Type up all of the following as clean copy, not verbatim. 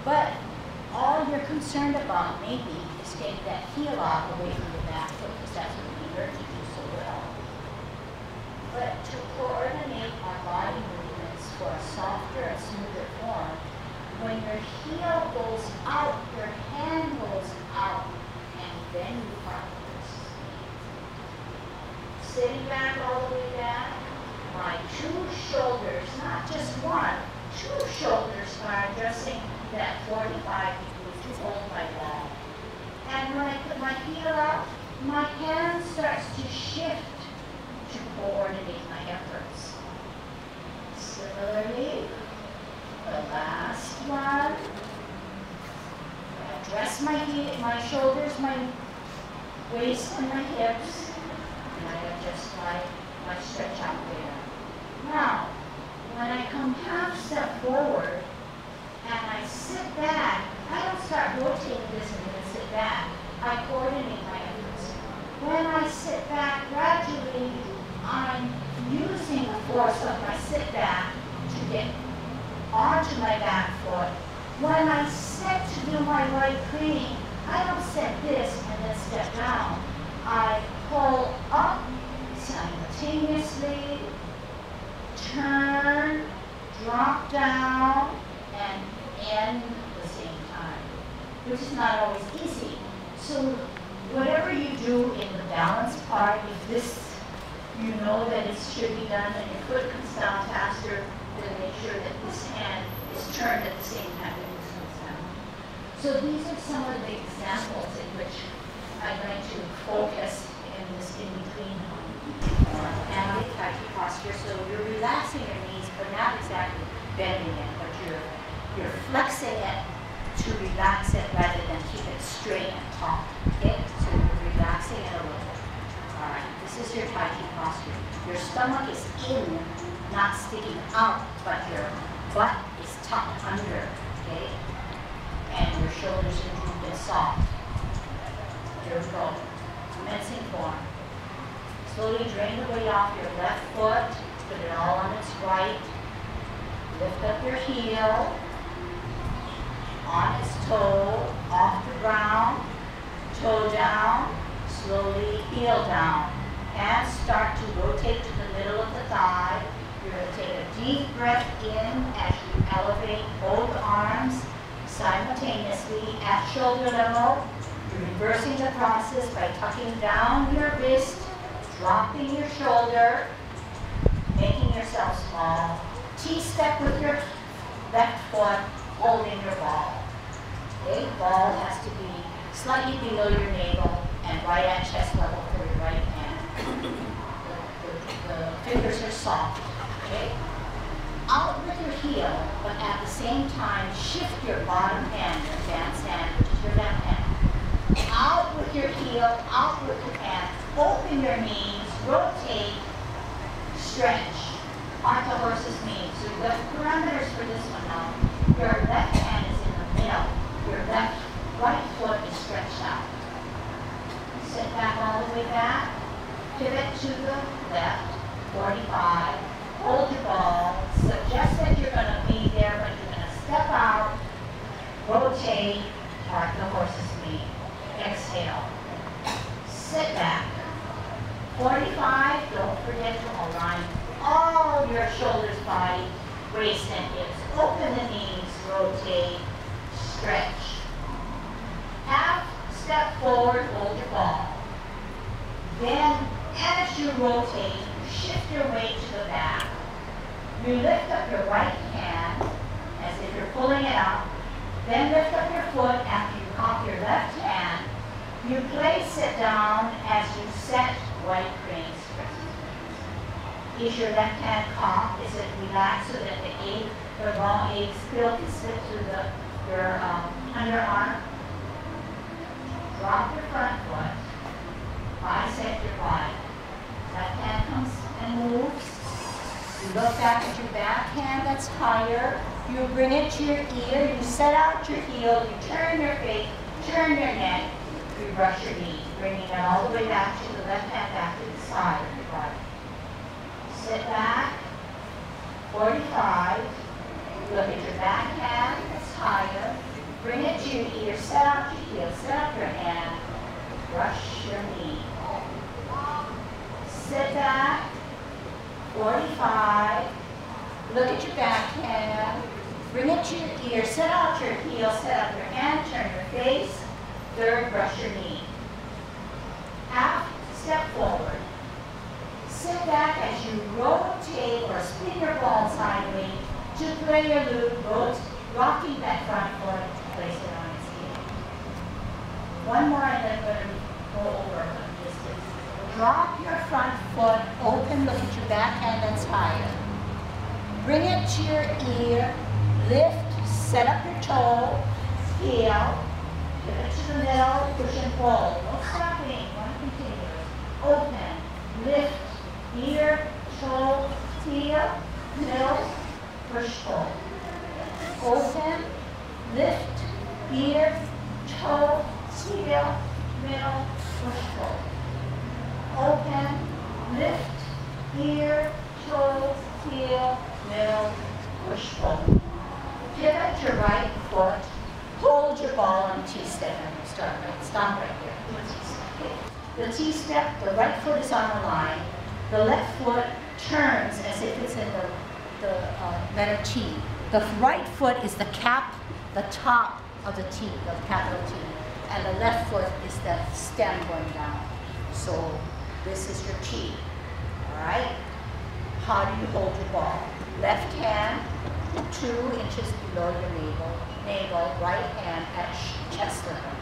But all you're concerned about maybe is getting that heel off away from the back foot, because that's what we learned to do so well. But to coordinate our body movements for a softer and smoother form, when your heel goes out, your hand goes out, and then you partners. Sitting back all the way back, my two shoulders, not just one, two shoulders are addressing that 45 degrees to hold my wall. And when I put my heel up, my hand starts to shift to coordinate my efforts. Similarly, the last one, I address my shoulders, my waist, and my hips, and I adjust my stretch out there. Now, when I come half step forward and I sit back, I don't start rotating this and then sit back. I coordinate my efforts. When I sit back, gradually I'm using the force of my sit back to get onto my back foot. When I set to do my right crane, I don't set this and then step down. I pull up simultaneously, turn, drop down, and end at the same time, which is not always easy. So whatever you do in the balance part, if this, you know that it should be done and your foot comes down faster, then make sure that this hand is turned at the same time that this comes down. So these are some of the examples in which I'd like to focus in this in-between and Tai Chi posture. So you're relaxing your knees, but not exactly bending it, but you're flexing it to relax it rather than keep it straight and taut. Okay? So you're relaxing it a little bit. All right, this is your Tai Chi posture. Your stomach is in, not sticking out, but your butt is tucked under, okay? And your shoulders are drooped and soft. Here we go. Commencing form. Slowly drain the weight off your left foot, put it all on its right. Lift up your heel, on its toe, off the ground, toe down, slowly heel down. Hands start to rotate to the middle of the thigh. You're going to take a deep breath in as you elevate both arms simultaneously at shoulder level. You're reversing the process by tucking down your wrist, dropping your shoulder, making yourself small. T-step with your left foot, holding your ball. Okay, ball has to be slightly below your navel and right at chest level for your right hand. The fingers are soft. Okay? Out with your heel, but at the same time, shift your bottom hand, your advanced hand, which is your left hand. Out with your heel, out with your hand. Open your knees, rotate, stretch. Arch the horse's knees. So the parameters for this one now. Your left hand is in the middle. Your right foot is stretched out. Sit back all the way back. Pivot to the left, 45. Hold your ball. Suggest that you're going to be there, but you're going to step out, rotate, arch the horse's knee. Exhale. Sit back. 45, don't forget to align all your shoulders, body, waist, and hips. Open the knees, rotate, stretch. Half step forward, hold your ball. Then, as you rotate, shift your weight to the back. You lift up your right hand as if you're pulling it up. Then lift up your foot after you cock your left hand. You place it down as you set right crane stretches. Is your left hand cocked? Is it relaxed so that the raw egg still can slip through your underarm? Drop your front foot. Bisect your body. Left hand comes and moves. You look back at your back hand that's higher. You bring it to your ear. You set out your heel. You turn your face, turn your neck. You brush your knee, bringing it all the way back to the left hand back to the side of your body. Sit back. 45. Look at your back hand that's higher. Bring it to your ear, set out your heel, set up your hand, brush your knee. Sit back, 45. Look at your backhand. Bring it to your ear, set out your heel, set up your hand, turn your face. Third, brush your knee. Half step forward. Sit back as you rotate or spin your ball sideways to play your loop, rocking that front foot, place it on its heel. One more and then we're going to go over this. Drop your front foot open, look at your backhand that's higher. Bring it to your ear, lift, set up your toe, heel, give it to the middle, push and pull. No stopping, one continuous. Open, lift, ear, toe, heel, middle, push, pull. Open, lift, ear, toe, heel, middle, push, pull. Open, lift, ear, toe, heel, middle, push, pull. Pivot your right foot, hold your ball on T-step and stop right there. The T-step, the right foot is on the line. The left foot turns as if it's in the letter T. The right foot is the cap, the top of the T, the capital T. And the left foot is the stem going down. So this is your T, all right? How do you hold your ball? Left hand 2 inches below your navel, right hand at chest level.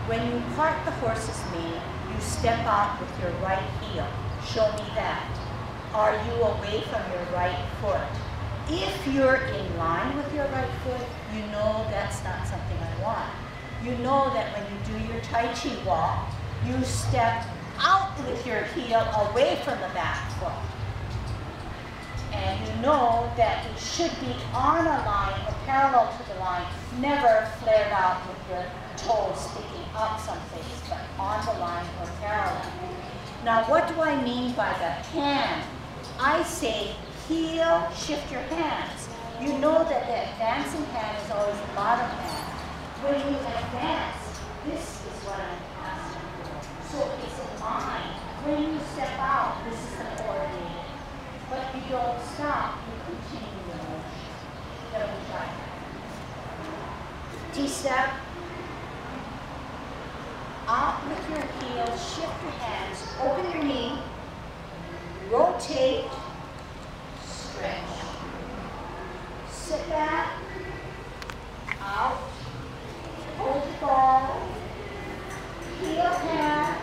When you part the horse's mane, you step out with your right heel. Show me that. Are you away from your right foot? If you're in line with your right foot, you know that's not something I want. You know that when you do your Tai Chi walk, you step out with your heel away from the back foot. And you know that it should be on a line or parallel to the line, never flared out with your toes sticking up someplace, but on the line or parallel. Now what do I mean by the hand? I say heel, shift your hands. You know that the advancing hand is always the bottom hand. When you advance, this is what I'm asking for. So it's in line. When you step out, this is the coordinate. But you don't stop, you continue the motion. Then we try that. T-step. Out with your heels, shift your hands, open your knee, rotate, stretch. Sit back, out, hold the ball, heel hand,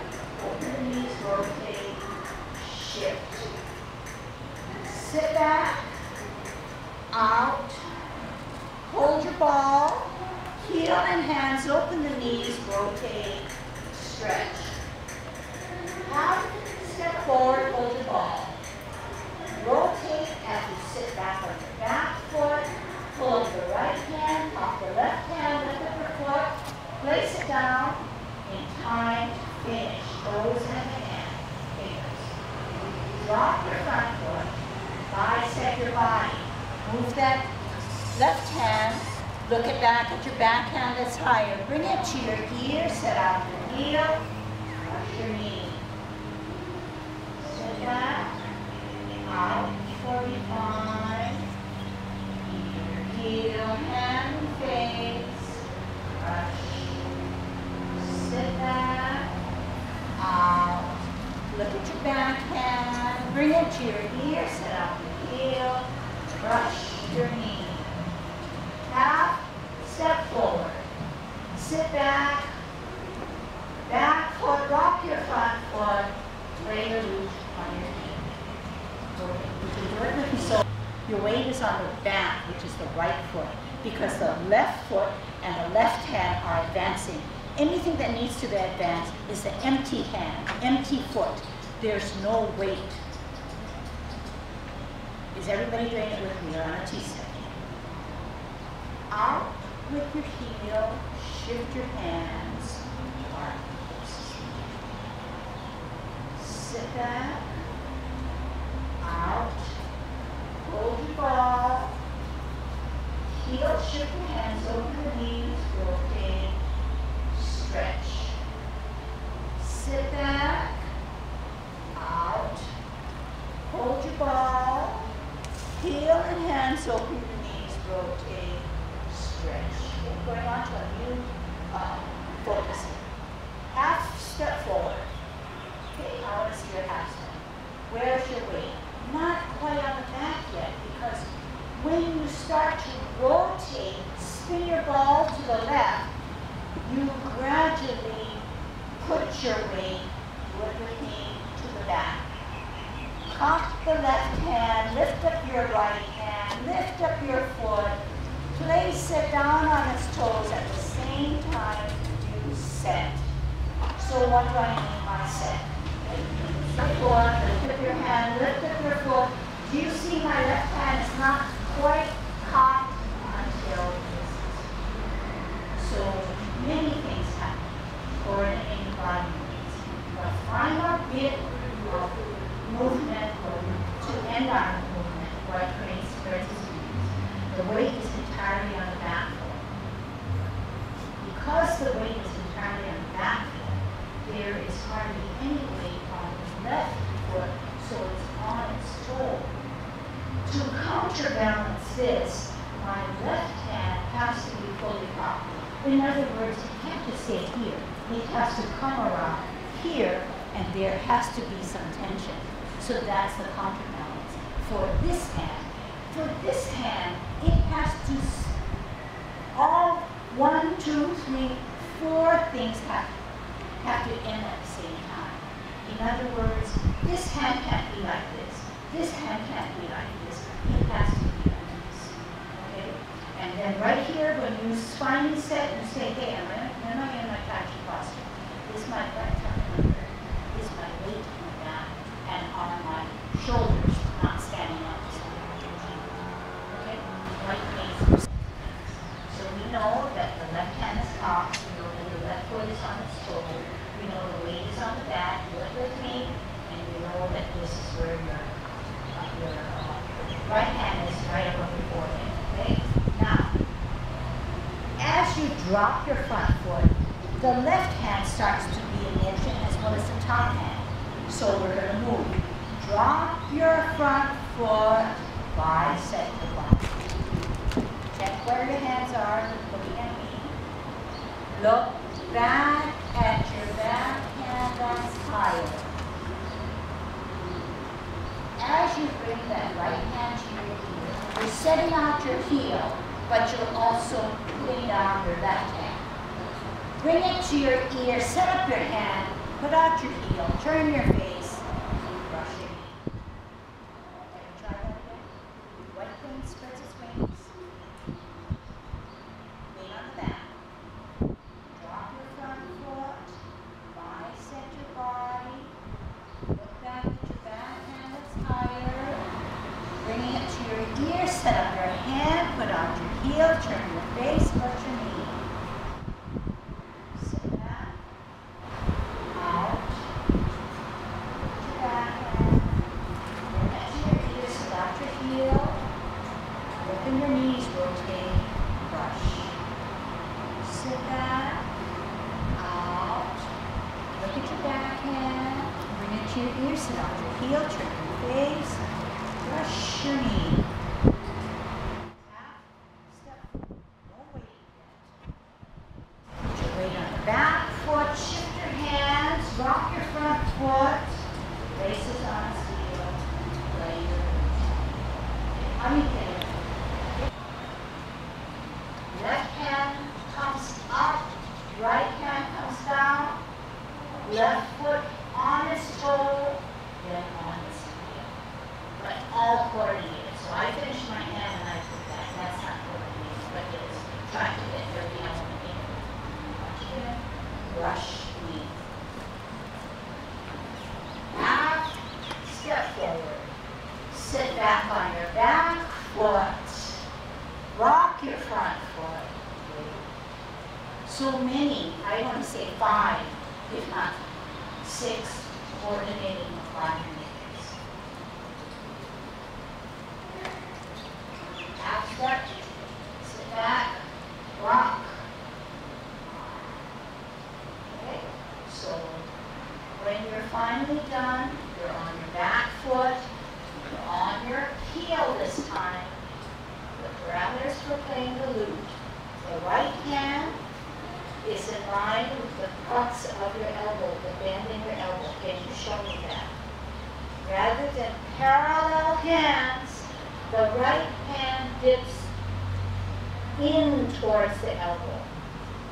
open the knees, rotate, shift. Sit back, out, hold your ball, heel and hands, open the knees, rotate, stretch. Half step forward, hold the ball. Rotate as you sit back on your back foot, pull the right hand off the left hand, lift up your foot, place it down, in time to finish, toes and hand, fingers. Drop your front foot. Bicep your body. Move that left hand. Look back at your backhand that's higher. Bring it to your ear. Set out your heel. Brush your knee. Sit back. Out. 45. Heel, hand, face. Brush. Sit back. Out. Look at your backhand. Bring it to your ear. Set out your heel. Brush your knee. Half step forward. Sit back. Back foot. Rock your front foot. Lay your loop on your knee. You can do it with your soul. Your weight is on the back, which is the right foot, because the left foot and the left hand are advancing. Anything that needs to be advanced is the empty hand, empty foot. There's no weight. Is everybody doing it with me? You're on a T-step. Out with your heel, shift your hands. Sit back. Out. Hold your ball. heel, shift your hands over the knees, rotate, stretch. Sit back, out, hold your ball, heel and hands over your knees, rotate, stretch. Okay, going on to a new focus. Half step forward. Okay, I want to see your half step. Where's your weight? Not quite on the back yet, because when you start to rotate, spin your ball to the left, you gradually put your weight with your knee to the back. Cock the left hand, lift up your right hand, lift up your foot, place it down on its toes at the same time you set. So what do I mean by set? Step forward, lift up your hand, lift up your foot. Do you see my left hand is not quite cocked until this? So many things happen coordinating body movements. The final bit of movement to end our movement, what creates resistance. The weight is entirely on the back foot. Because the weight is entirely on the back foot, there is hardly any weight on the left foot, so it's on its toe. To counterbalance this, my left hand has to be fully cocked. In other words, it can't just stay here. It has to come around here, and there has to be some tension. So that's the counterbalance. For this hand, it has to, all 1, 2, 3, 4 things have to end at the same time. In other words, this hand can't be like this hand can't be like this. It has to be like this. Okay? And then right here, when you finally set and say, hey, I'm not in my Tai Chi posture. This is my right tuck under. This is my weight on my back and on my shoulders, not standing up. Okay? Right face. So we know that the left hand is cocked. We know that the left foot is on its toe. We know the weight is on the back. Do it with me. And we know that this is where your right hand is right above your forehead. Okay? Now, as you drop your front foot, the left hand starts to be in motion as well as the top hand. So we're going to move. Drop your front foot, bicep to bicep. Check where your hands are, looking at me. Look back at your back hand that's higher. As you bring that right hand to your heel, you're setting out your heel, but you're also putting down your left hand. Bring it to your ear, set up your hand, put out your heel, turn your face, brush your knee. Okay, try that again. White wing spreads its wings. Weight on the back. Drop your front foot, bicep your body, look back at your back hand that's higher. Bringing it to your ear, set up your hand, put out your heel, turn your face, brush your knee. So many, I want to say 5, if not 6, coordinating body movements. Half step, sit finally done, you're on your back foot, you're on your heel this time. The parameters for playing the lute. The right hand is in line with the crux of your elbow, the bend in your elbow. Can you show me that? Rather than parallel hands, the right hand dips in towards the elbow.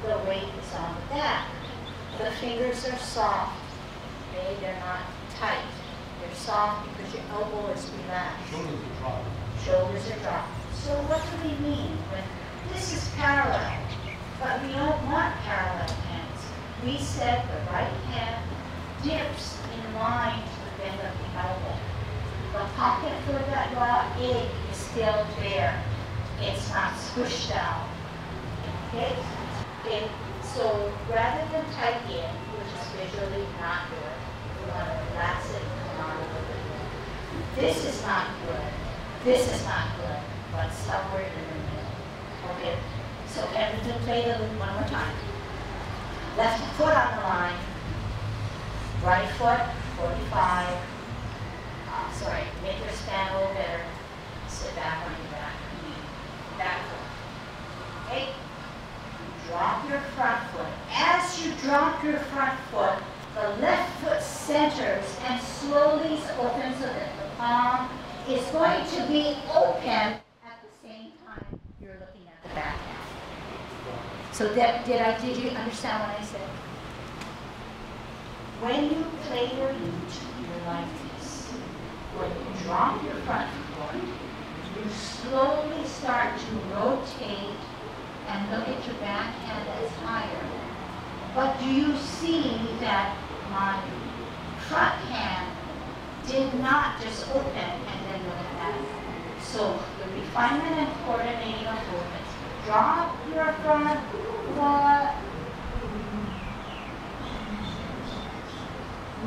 The weight is on the back. The fingers are soft. Okay? They're not tight. They're soft because your elbow is relaxed. Shoulders are dropped. Shoulders are dropped. So what do we mean when this is parallel? But we don't want parallel hands. We said the right hand dips in line to the bend of the elbow. The pocket for that raw egg is still there. It's not squished down. Okay? Okay? So rather than tight in, which is visually not good, we want to relax it and come on a little bit more. This is not good. This is not good, but somewhere in the middle. Okay? So can we play the loop one more time? Left foot on the line. Right foot, 45. Sorry, make your stand a little better. Sit back on your back knee. Back foot. Okay? Drop your front foot. As you drop your front foot, the left foot centers and slowly opens so that the palm is going to be open at the same time you're looking at the back hand. So did you understand what I said? When you play your lute, you're like this. When you drop your front foot, you slowly start to rotate and look at your back hand that's higher. But do you see that my front hand did not just open and then look at that? So the refinement and coordinating of movements. Drop your front foot.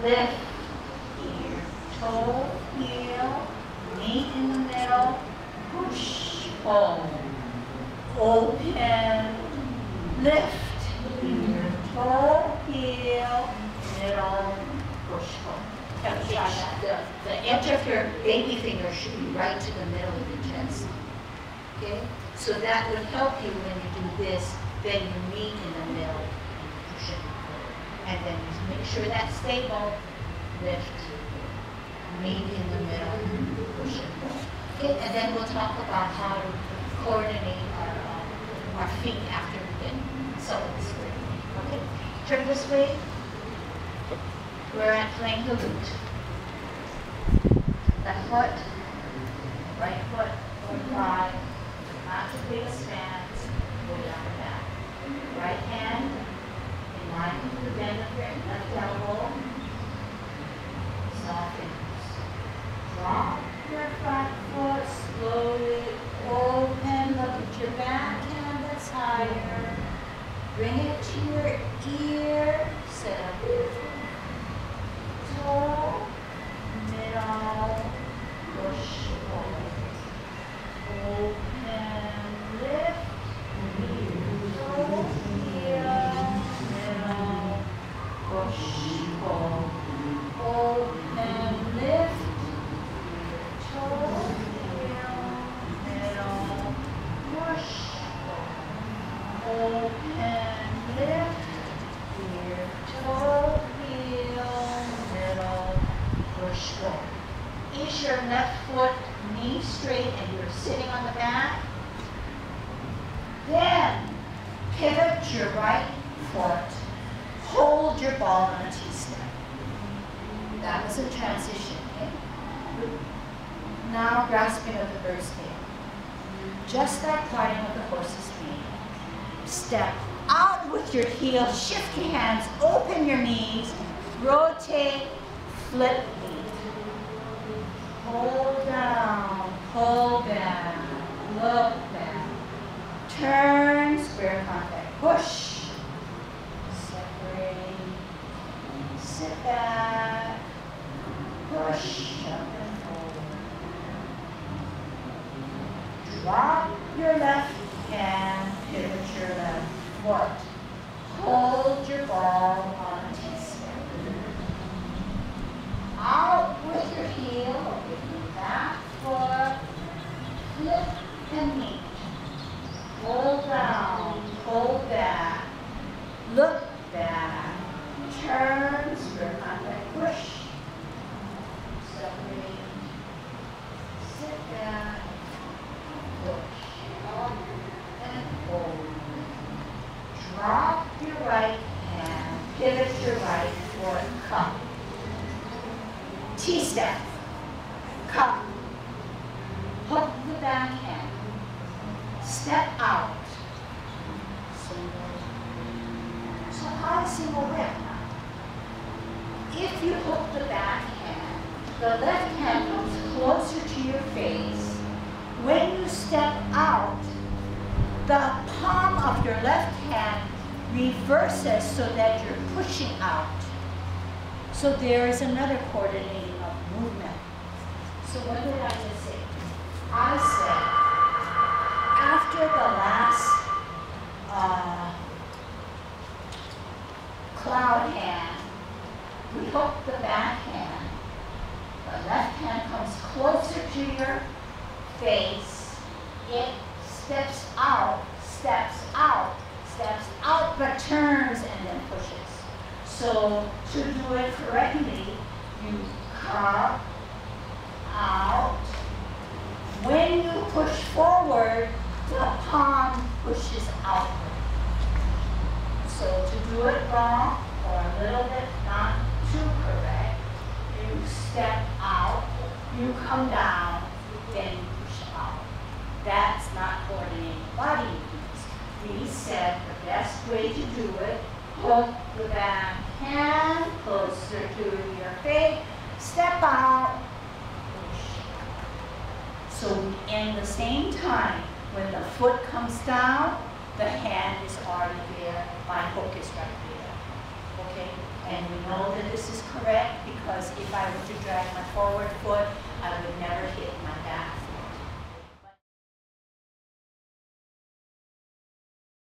Lift ear, toe, heel, knee in the middle, push, pull, open, lift, ear, toe, heel, middle, push, pull. The edge of your baby finger should be right to the middle of the chest. Okay? So that would help you when you do this, then you meet in the middle and push it. And then make sure that's stable, lift, meet in the middle, push it. Okay, and then we'll talk about how to coordinate our feet after we get some of this way. Okay, turn this way. We're at playing the lute. Left foot, right foot, 45, not too big a stance, go down the back. Right hand, line with the bend of your left elbow. Soft fingers. Drop your front foot slowly. Open. Look at your back hand that's higher. Bring it to your ear. Set up your toe. Middle. Push. Open. Lift. Toe. Heel. Push, pull, open, lift, toe, heel, middle, push, open, lift, ear, toe, heel, middle, push, pull. Is your left foot knee straight and you're sitting on the back? Then pivot your right foot. Hold your ball on a T-step. That was a transition, okay? Now grasping of the bird's tail. Just like parting of the horse's mane. Step out with your heels, shift your hands, open your knees, rotate, flip feet. Hold down, pull back, look back. Turn, square contact, push. Sit back, push up and forward. Drop your left hand, pivot your left foot. Hold your ball on a T-step. look back, turns, we're not going to push, separate, sit back, push, up and hold. Drop your right hand, pivot your right foot, come. T-step, come. Hook the back hand, step out. So how to single whip? If you hook the back hand, the left hand comes closer to your face. When you step out, the palm of your left hand reverses so that you're pushing out. So there is another coordinating of movement. So what did I just say? I said, after the last cloud hand, we hook the back hand. The left hand comes closer to your face. It steps out, but turns and then pushes. So to do it correctly, you come out. When you push forward, the palm pushes outward. So to do it wrong, or a little bit not too correct, you step out, you come down, then you push out. That's not coordinating body movements. We said the best way to do it, hook the back hand closer to your face, step out, push. So in the same time, when the foot comes down, the hand is already there, my hook is right there, okay? And we know that this is correct because if I were to drag my forward foot, I would never hit my back